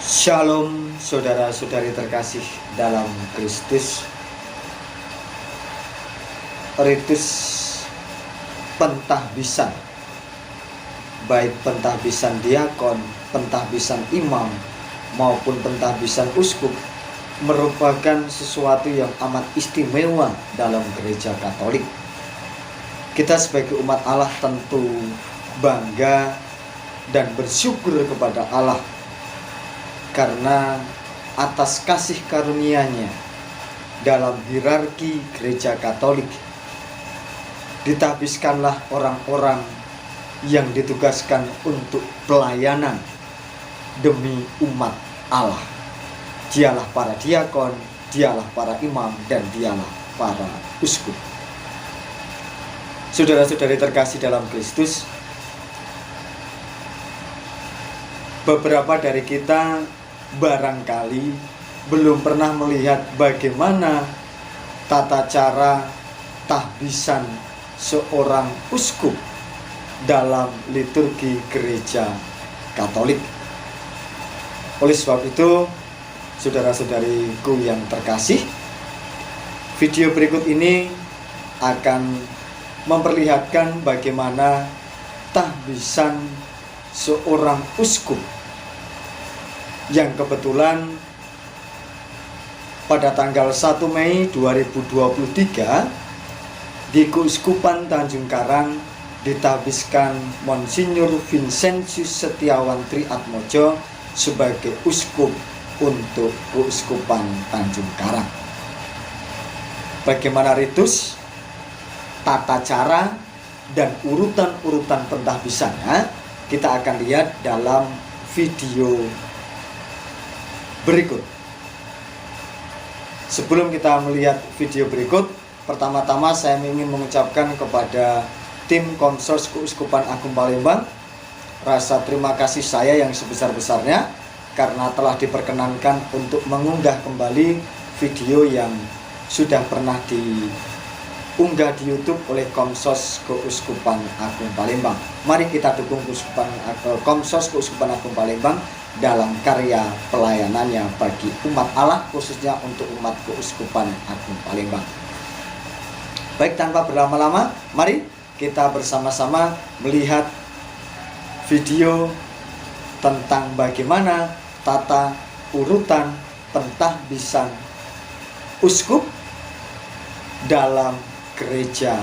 Shalom saudara-saudari terkasih dalam Kristus. Ritus pentahbisan, baik pentahbisan diakon, pentahbisan imam maupun pentahbisan uskup, merupakan sesuatu yang amat istimewa dalam gereja Katolik. Kita sebagai umat Allah tentu bangga dan bersyukur kepada Allah karena atas kasih karunia-Nya dalam hierarki gereja Katolik ditahbiskanlah orang-orang yang ditugaskan untuk pelayanan demi umat Allah. Dialah para diakon, dialah para imam, dan dialah para uskup. Saudara-saudari terkasih dalam Kristus, beberapa dari kita barangkali belum pernah melihat bagaimana tata cara tahbisan seorang uskup dalam liturgi gereja Katolik. Oleh sebab itu, saudara-saudariku yang terkasih, video berikut ini akan memperlihatkan bagaimana tahbisan seorang uskup yang kebetulan pada tanggal 1 Mei 2023 di Keuskupan Tanjung Karang ditahbiskan Monsinyur Vincentius Setiawan Triatmojo sebagai uskup untuk Keuskupan Tanjung Karang. Bagaimana ritus, tata cara, dan urutan-urutan pentahbisannya kita akan lihat dalam video berikut. Sebelum kita melihat video berikut, pertama-tama saya ingin mengucapkan kepada tim Konsors Keuskupan Agung Palembang rasa terima kasih saya yang sebesar-besarnya karena telah diperkenankan untuk mengunggah kembali video yang sudah pernah diunggah di YouTube oleh Komsos Keuskupan Agung Palembang. Mari kita dukung Komsos Keuskupan Agung Palembang dalam karya pelayanannya bagi umat Allah, khususnya untuk umat Keuskupan Agung Palembang. Baik, tanpa berlama-lama, mari kita bersama-sama melihat video tentang bagaimana tata urutan pentahbisan uskup dalam gereja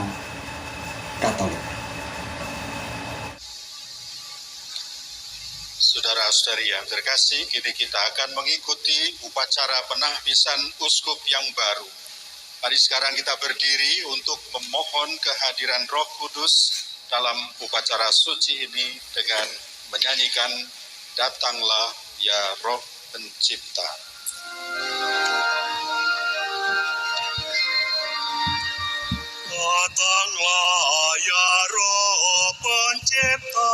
Katolik. Saudara-saudari yang terkasih, kini kita akan mengikuti upacara penahbisan uskup yang baru. Mari sekarang kita berdiri untuk memohon kehadiran Roh Kudus dalam upacara suci ini dengan menyanyikan Datanglah ya Roh Pencipta. Datanglah ya Roh Pencipta.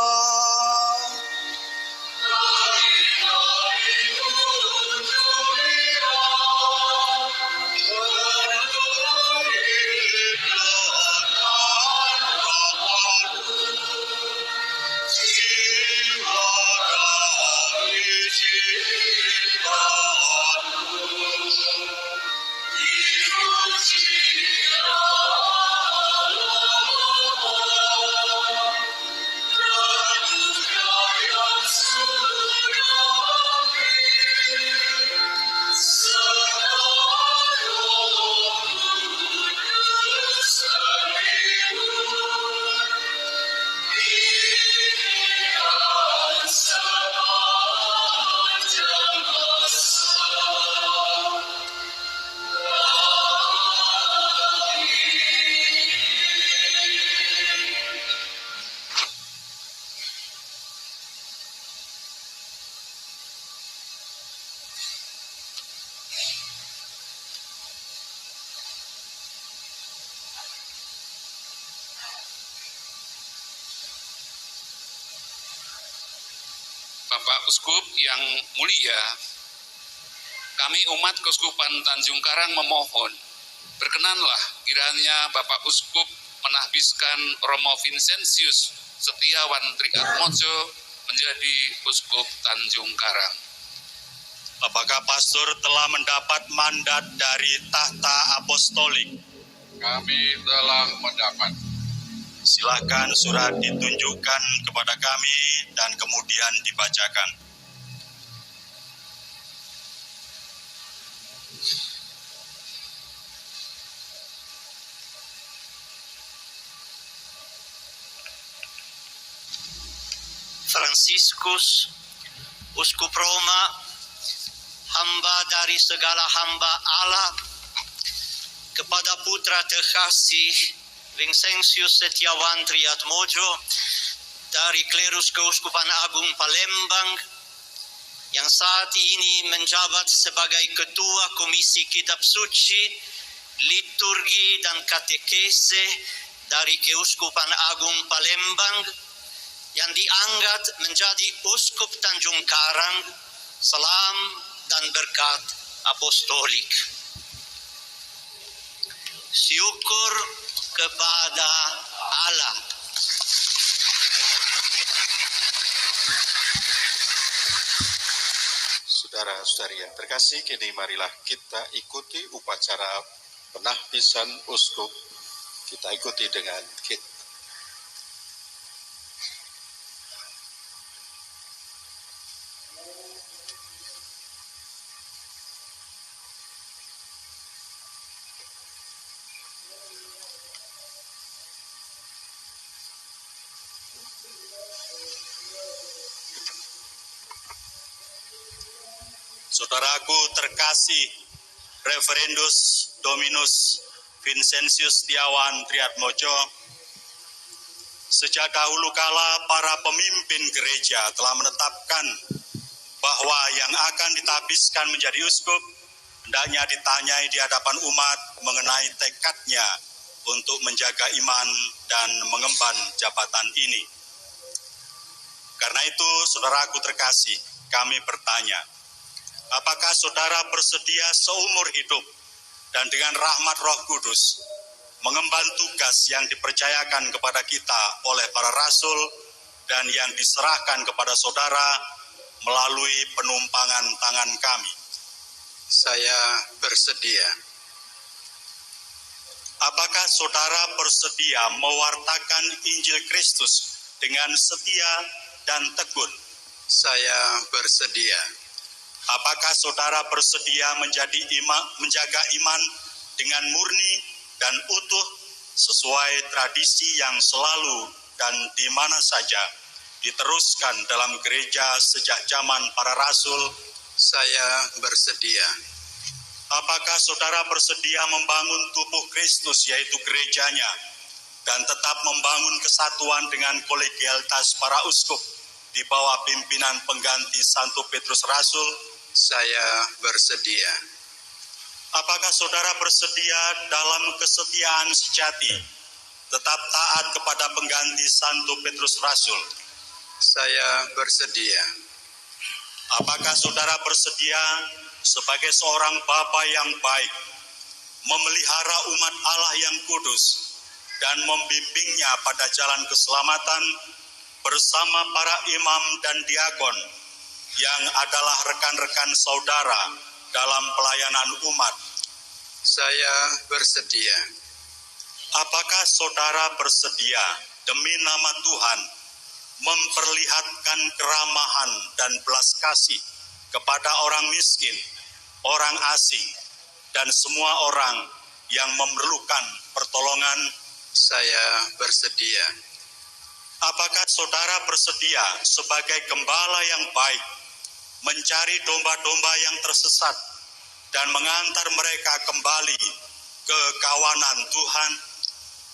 Bapak Uskup yang mulia, kami umat Keuskupan Tanjung Karang memohon, berkenanlah kiranya Bapak Uskup menahbiskan Romo Vincentius Setiawan Triatmojo menjadi Uskup Tanjung Karang. Apakah pastor telah mendapat mandat dari tahta apostolik? Kami telah mendapat. Silakan surat ditunjukkan kepada kami dan kemudian dibacakan. Fransiskus, Uskup Roma, hamba dari segala hamba Allah, kepada putra terkasih Vincentius Setiawan Triatmojo dari Klerus Keuskupan Agung Palembang yang saat ini menjabat sebagai Ketua Komisi Kitab Suci, Liturgi dan Katekese dari Keuskupan Agung Palembang yang diangkat menjadi Uskup Tanjung Karang, salam dan berkat apostolik. Syukur kepada Allah. Saudara-saudari yang terkasih, kini marilah kita ikuti upacara penahbisan uskup. Kita ikuti dengan khidmat. Saudaraku terkasih, Reverendus Dominus Vincentius Setiawan Triatmojo, sejak dahulu kala para pemimpin gereja telah menetapkan bahwa yang akan ditahbiskan menjadi uskup hendaknya ditanyai di hadapan umat mengenai tekadnya untuk menjaga iman dan mengemban jabatan ini. Karena itu, saudaraku terkasih, kami bertanya, apakah saudara bersedia seumur hidup dan dengan rahmat Roh Kudus mengemban tugas yang dipercayakan kepada kita oleh para rasul dan yang diserahkan kepada saudara melalui penumpangan tangan kami? Saya bersedia. Apakah saudara bersedia mewartakan Injil Kristus dengan setia dan tekun? Saya bersedia. Apakah saudara bersedia menjaga iman dengan murni dan utuh sesuai tradisi yang selalu dan di mana saja diteruskan dalam gereja sejak zaman para rasul? Saya bersedia. Apakah saudara bersedia membangun tubuh Kristus, yaitu gerejanya, dan tetap membangun kesatuan dengan kolegialitas para uskup di bawah pimpinan pengganti Santo Petrus Rasul? Saya bersedia. Apakah saudara bersedia dalam kesetiaan sejati tetap taat kepada pengganti Santo Petrus Rasul? Saya bersedia. Apakah saudara bersedia sebagai seorang bapa yang baik memelihara umat Allah yang kudus dan membimbingnya pada jalan keselamatan bersama para imam dan diakon yang adalah rekan-rekan saudara dalam pelayanan umat? Saya bersedia. Apakah saudara bersedia demi nama Tuhan memperlihatkan keramahan dan belas kasih kepada orang miskin, orang asing, dan semua orang yang memerlukan pertolongan? Saya bersedia. Apakah saudara bersedia sebagai gembala yang baik mencari domba-domba yang tersesat dan mengantar mereka kembali ke kawanan Tuhan?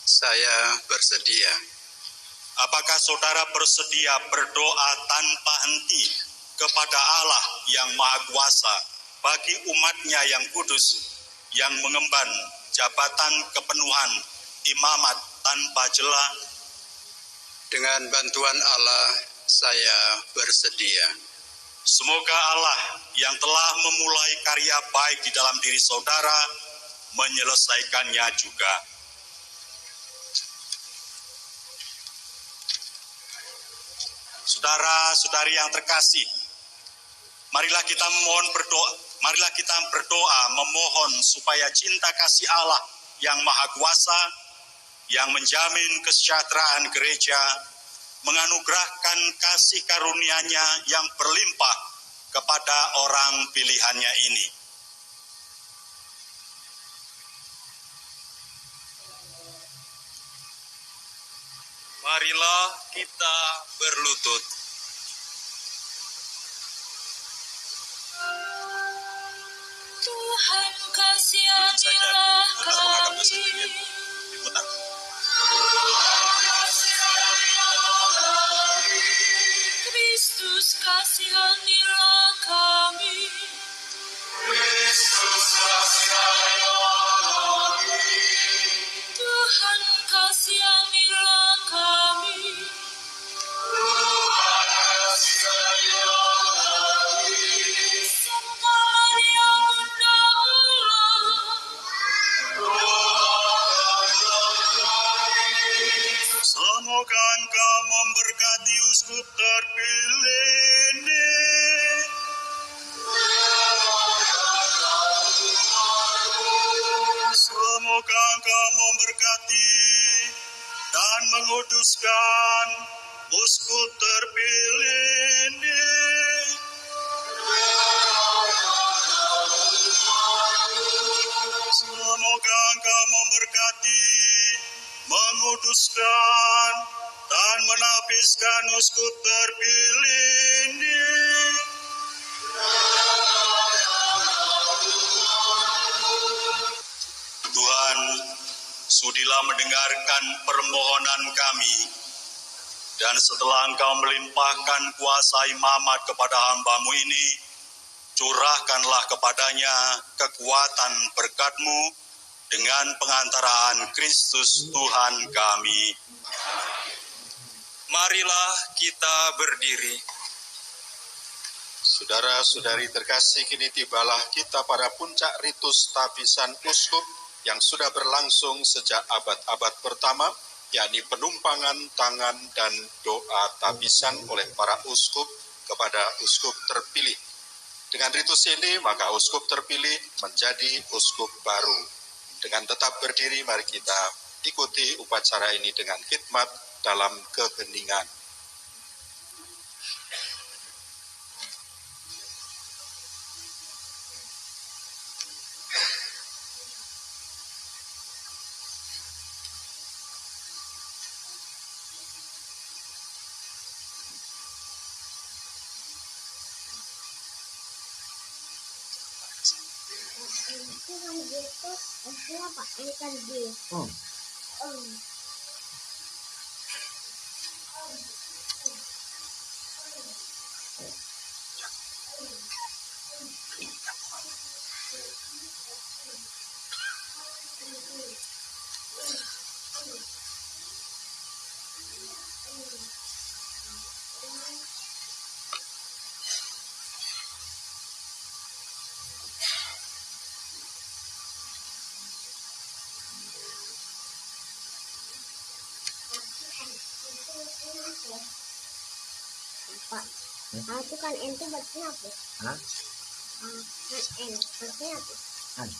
Saya bersedia. Apakah saudara bersedia berdoa tanpa henti kepada Allah yang Maha Kuasa bagi umatnya yang kudus, yang mengemban jabatan kepenuhan imamat tanpa jela? Dengan bantuan Allah, saya bersedia. Semoga Allah yang telah memulai karya baik di dalam diri saudara menyelesaikannya juga. Saudara-saudari yang terkasih, Marilah kita berdoa memohon supaya cinta kasih Allah yang Maha Kuasa, yang menjamin kesejahteraan gereja, menganugerahkan kasih karunia-Nya yang berlimpah kepada orang pilihannya ini. Marilah kita berlutut. Tuhan kasihanilah kami. Kristus kasihanilah kami. Tuhan kasihanilah kami. Santa Maria Bunda Allah, Semoga Engkau memberkati uskup terpilih ini. Semoga Engkau memberkati dan menguduskan uskup terpilih ini. Semoga Engkau memberkati, menguduskan, dan menapiskan uskup terpilih ini. Tuhan, sudilah mendengarkan permohonan kami, dan setelah Engkau melimpahkan kuasa imamat kepada hamba-Mu ini, curahkanlah kepadanya kekuatan berkat-Mu dengan pengantaraan Kristus Tuhan kami. Marilah kita berdiri. Saudara-saudari terkasih, kini tibalah kita pada puncak ritus tabisan uskup yang sudah berlangsung sejak abad-abad pertama, yakni penumpangan tangan dan doa tabisan oleh para uskup kepada uskup terpilih. Dengan ritus ini, maka uskup terpilih menjadi uskup baru. Dengan tetap berdiri, mari kita ikuti upacara ini dengan khidmat dalam keheningan. Itu kan gitu, apa? Ini kan gitu. Pak, itu kan N itu berarti apa? Hah? Kan N berarti apa? An.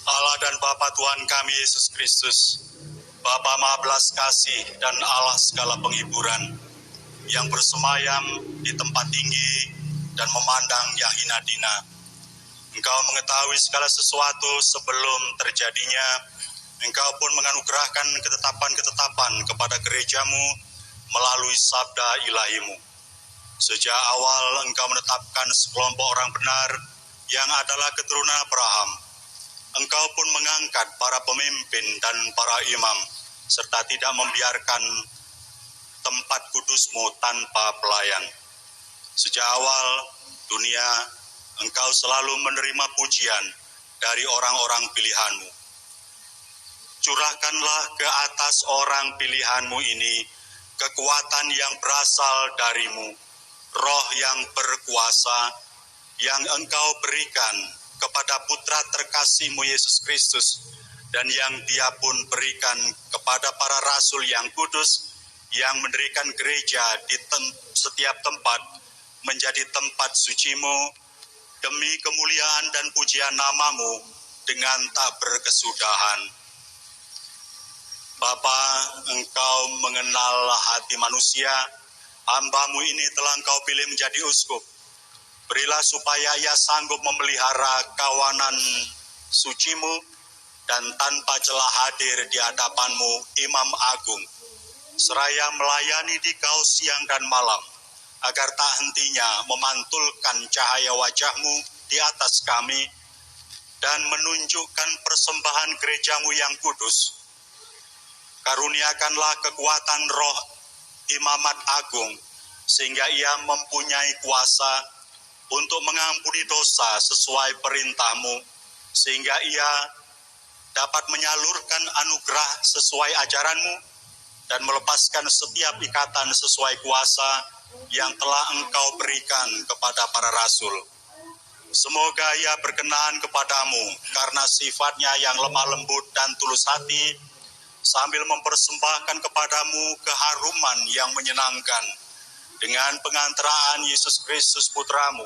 Allah dan Bapa Tuhan kami Yesus Kristus, Bapa Maha Belas Kasih dan Allah segala penghiburan, yang bersemayam di tempat tinggi dan memandang yang hina dina. Engkau mengetahui segala sesuatu sebelum terjadinya. Engkau pun menganugerahkan ketetapan-ketetapan kepada gerejamu melalui sabda ilahimu. Sejak awal engkau menetapkan sekelompok orang benar yang adalah keturunan Abraham. Engkau pun mengangkat para pemimpin dan para imam, serta tidak membiarkan tempat kudusmu tanpa pelayan. Sejak awal dunia, engkau selalu menerima pujian dari orang-orang pilihanmu. Curahkanlah ke atas orang pilihanmu ini kekuatan yang berasal darimu, roh yang berkuasa yang engkau berikan kepada putra terkasihmu Yesus Kristus, dan yang dia pun berikan kepada para rasul yang kudus, yang mendirikan gereja di setiap tempat menjadi tempat sucimu, demi kemuliaan dan pujian namamu dengan tak berkesudahan. Bapa, engkau mengenal hati manusia, hamba-Mu ini telah engkau pilih menjadi uskup. Berilah supaya ia sanggup memelihara kawanan sucimu dan tanpa celah hadir di hadapan-Mu, Imam Agung, seraya melayani di Kau siang dan malam, agar tak hentinya memantulkan cahaya wajah-Mu di atas kami dan menunjukkan persembahan gereja-Mu yang kudus. Karuniakanlah kekuatan roh Imamat Agung, sehingga ia mempunyai kuasa untuk mengampuni dosa sesuai perintah-Mu, sehingga ia dapat menyalurkan anugerah sesuai ajaran-Mu dan melepaskan setiap ikatan sesuai kuasa yang telah Engkau berikan kepada para rasul. Semoga ia berkenan kepadamu karena sifatnya yang lemah lembut dan tulus hati, sambil mempersembahkan kepadamu keharuman yang menyenangkan dengan pengantaraan Yesus Kristus Putramu.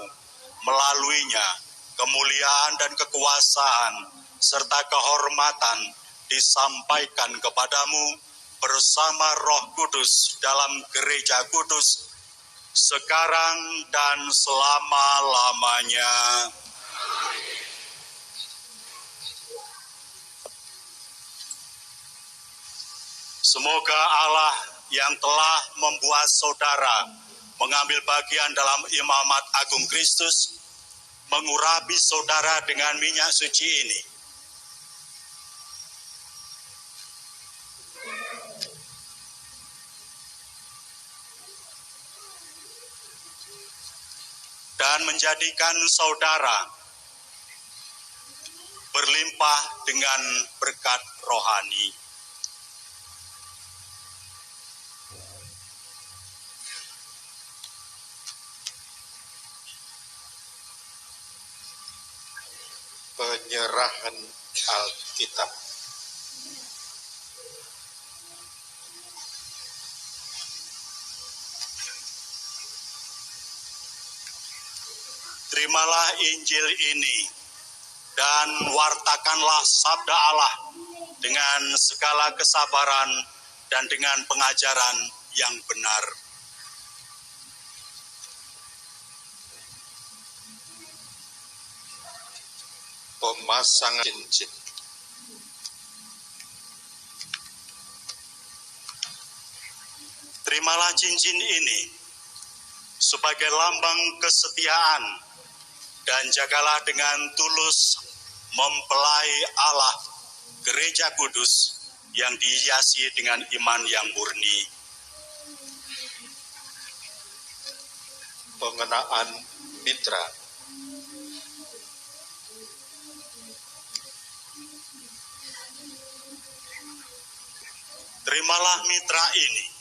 Melaluinya kemuliaan dan kekuasaan serta kehormatan disampaikan kepadamu bersama Roh Kudus dalam gereja kudus sekarang dan selama-lamanya. Semoga Allah yang telah membuat saudara mengambil bagian dalam imamat agung Kristus mengurapi saudara dengan minyak suci ini. Dan menjadikan saudara berlimpah dengan berkat rohani. penyerahan Alkitab. Terimalah Injil ini dan wartakanlah sabda Allah dengan segala kesabaran dan dengan pengajaran yang benar. Pemasangan cincin. Terimalah cincin ini sebagai lambang kesetiaan dan jagalah dengan tulus mempelai Allah gereja kudus yang dihiasi dengan iman yang murni. Pengenaan mitra. Terimalah mitra ini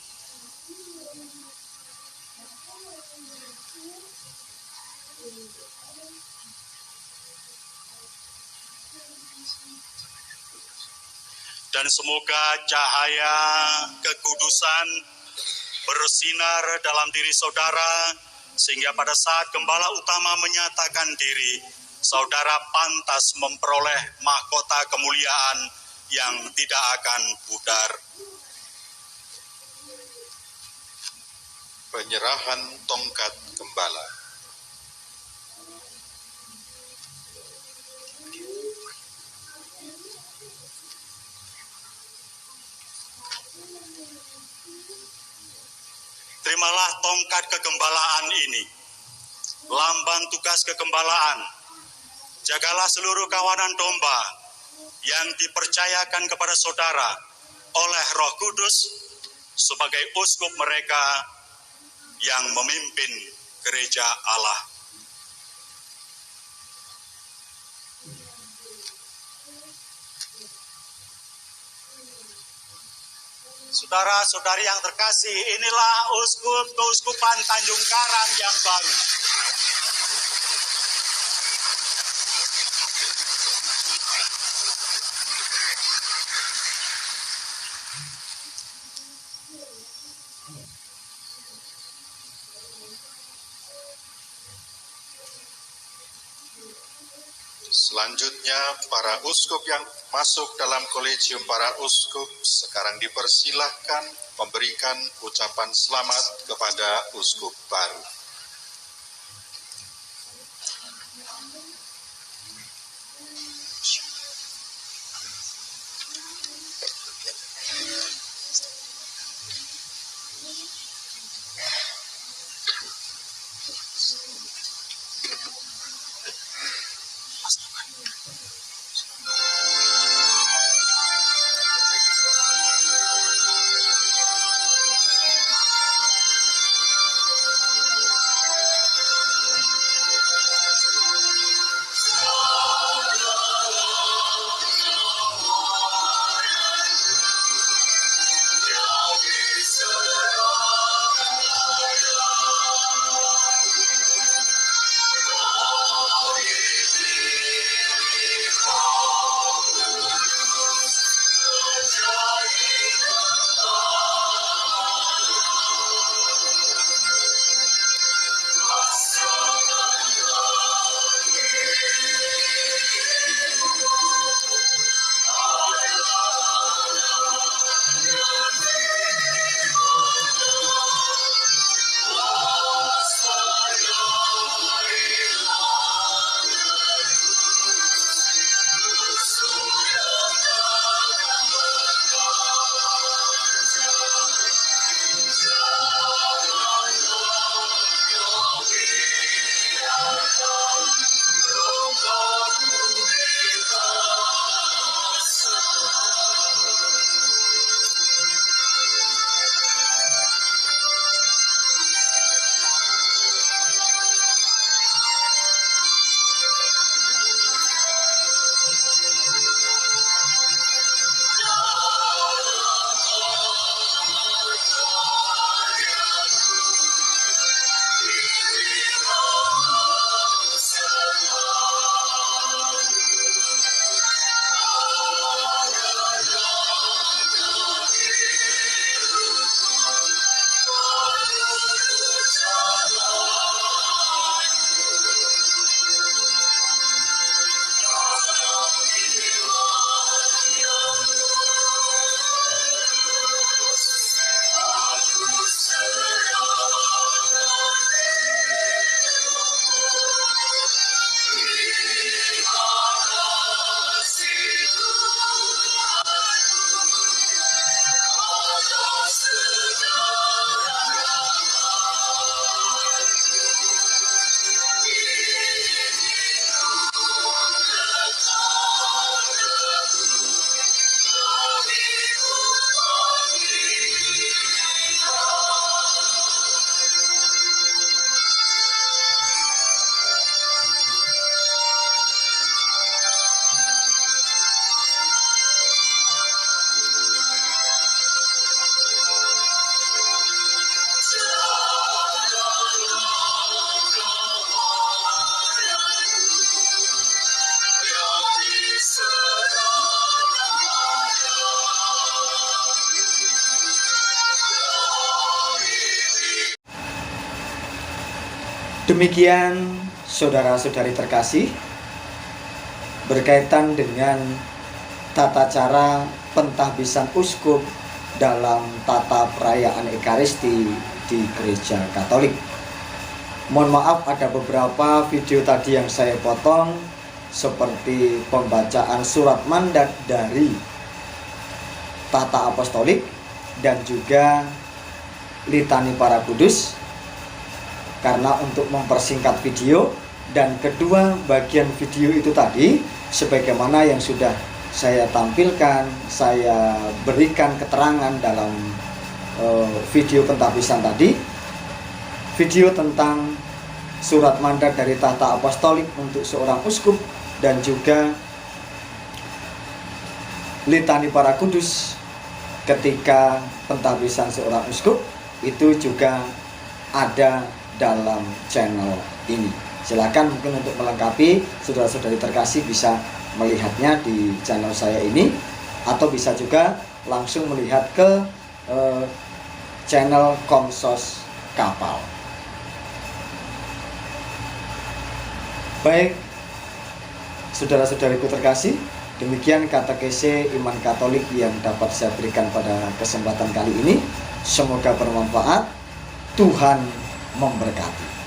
dan semoga cahaya kekudusan bersinar dalam diri saudara sehingga pada saat gembala utama menyatakan diri, saudara pantas memperoleh mahkota kemuliaan yang tidak akan pudar. Penyerahan tongkat gembala. Terimalah tongkat kegembalaan ini, lambang tugas kegembalaan. Jagalah seluruh kawanan domba yang dipercayakan kepada saudara oleh Roh Kudus sebagai uskup mereka yang memimpin gereja Allah. Saudara-saudari yang terkasih, inilah keuskupan Tanjung Karang yang baru. Selanjutnya, para uskup yang masuk dalam kolegium para uskup sekarang dipersilahkan memberikan ucapan selamat kepada uskup baru. Demikian saudara-saudari terkasih, berkaitan dengan tata cara pentahbisan uskup dalam tata perayaan Ekaristi di Gereja Katolik. Mohon maaf ada beberapa video tadi yang saya potong, seperti pembacaan surat mandat dari tata apostolik dan juga litani para kudus, karena untuk mempersingkat video. Dan kedua bagian video itu tadi, sebagaimana yang sudah saya tampilkan, saya berikan keterangan dalam video pentahbisan tadi, video tentang surat mandat dari tata apostolik untuk seorang uskup dan juga litani para kudus ketika pentahbisan seorang uskup, itu juga ada dalam channel ini. Silakan mungkin untuk melengkapi, saudara-saudari terkasih bisa melihatnya di channel saya ini, atau bisa juga langsung melihat ke channel Komsos Kapal. Baik, saudara-saudariku terkasih, demikian katekese iman Katolik yang dapat saya berikan pada kesempatan kali ini. Semoga bermanfaat. Tuhan memberkati.